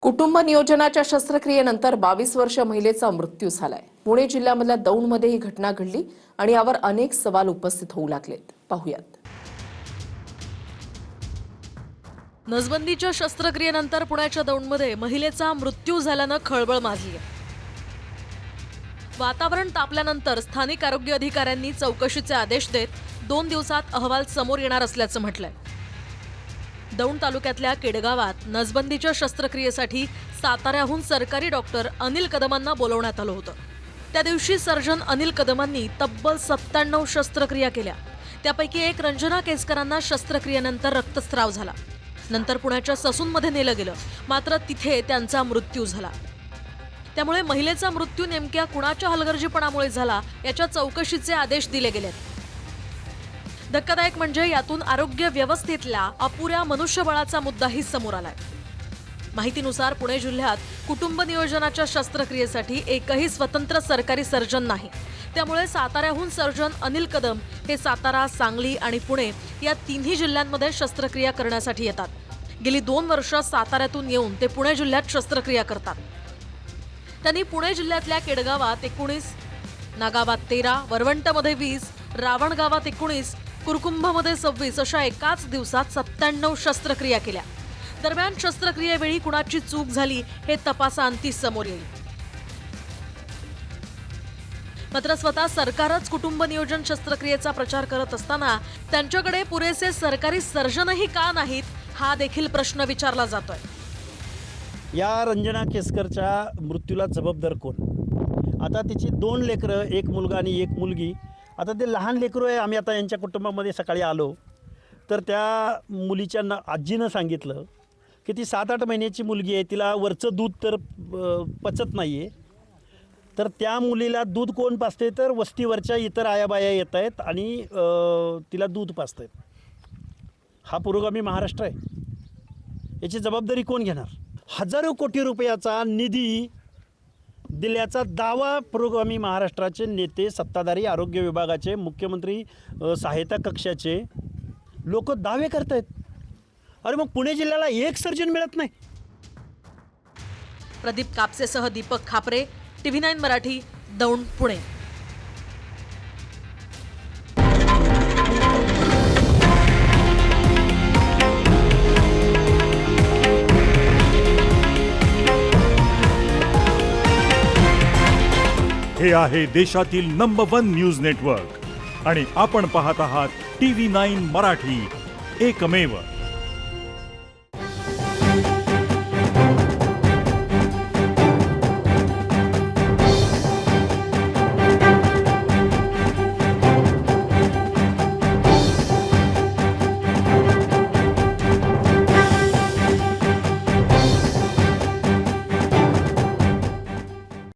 कुटुंब नियोजनाच्या शस्त्रक्रियेनंतर 22 वर्ष महिलेचा मृत्यू झालाय। पुणे जिल्ह्यामधल्या दौंडमध्ये ही घटना घडली आणि यावर अनेक सवाल उपस्थित होऊ लागलेत। पाहूयात। नसबंदीच्या शस्त्रक्रियेनंतर पुण्याच्या दौंडमध्ये महिलेचा मृत्यू झाल्यानं खळबळ माजली आहे। वातावरण तापल्यानंतर स्थानिक आरोग्य अधिकाऱ्यांनी चौकशीचे आदेश देत 2 दिवसात अहवाल समोर येणार असल्याचं म्हटलंय। दौंड तालुक्यातल्या केडगावात नसबंदीच्या शस्त्रक्रियेसाठी साताऱ्याहून सरकारी डॉक्टर अनिल कदमांना बोलवण्यात आलं होतं। त्या दिवशी सर्जन अनिल कदमांनी तब्बल 97 शस्त्रक्रिया केल्या। त्यापैकी एक रंजना केसकरांना शस्त्रक्रियेनंतर रक्तस्राव झाला। नंतर पुण्याच्या ससूनमध्ये नेलं गेलं, मात्र तिथे त्यांचा मृत्यू झाला। त्यामुळे महिलेचा मृत्यू नेमक्या कुणाच्या हलगर्जीपणामुळे झाला याच्या चौकशीचे आदेश दिले गेलेत। धक्कादायक म्हणजे यातून आरोग्य व्यवस्थेतल्या अपुऱ्या मनुष्यबळाचा मुद्दाही समोर आलाय। माहितीनुसार पुणे जिल्ह्यात कुटुंब नियोजनाच्या शस्त्रक्रियेसाठी एकही स्वतंत्र सरकारी सर्जन नाही। त्यामुळे साताऱ्याहून सर्जन अनिल कदम हे सातारा, सांगली आणि पुणे या तिन्ही जिल्ह्यांमध्ये शस्त्रक्रिया करण्यासाठी येतात। गेली 2 वर्ष साताऱ्यातून येऊन ते पुणे जिल्ह्यात शस्त्रक्रिया करतात। त्यांनी पुणे जिल्ह्यातल्या केडगावात 19, नागावात 13, वरवंटमध्ये 20, रावण गावात 19, कुरकुंभमध्ये 26 अशा एकाच दिवसात 97 शस्त्रक्रिया केल्या। दरम्यान शस्त्रक्रियेवेळी कुणाची चूक झाली हे तपासाअंती समोर येईल। मात्र स्वतः सरकारच कुटुंब नियोजन शस्त्रक्रियेचा प्रचार करत असताना त्यांच्याकडे पुरेसे सरकारी सर्जनही का नाहीत हा देखील प्रश्न विचारला जातोय। या रंजना केसकरच्या मृत्यूला जबाबदार कोण? आता तिची 2 लेकरं, एक मुलगा आणि एक मुलगी। आता ते लहान लेकरं आहे। आम्ही आता यांच्या कुटुंबामध्ये सकाळी आलो तर त्या मुलीच्या आजीनं सांगितलं की ती 7-8 महिन्याची मुलगी आहे, तिला वरचं दूध तर पचत नाही आहे। तर त्या मुलीला दूध कोण पाजते? तर वस्तीवरच्या इतर आयाबाया येत आहेत आणि तिला दूध पाजत आहेत। हा पुरोगामी महाराष्ट्र आहे। याची जबाबदारी कोण घेणार? हजारो कोटी रुपयाचा निधी दिल्याचा दावा पुरोगामी महाराष्ट्राचे नेते, सत्ताधारी, आरोग्य विभागाचे, मुख्यमंत्री सहायता कक्षाचे लोक दावे करत आहेत। अरे मग पुणे जिल्ह्याला एक सर्जन मिळत नाही। प्रदीप कापसेसह दीपक खापरे, TV9 मराठी, दौंड, पुणे। हे आहे देशातील नंबर 1 न्यूज नेटवर्क आणि आपण पाहत आहात TV9 मराठी, एकमेव।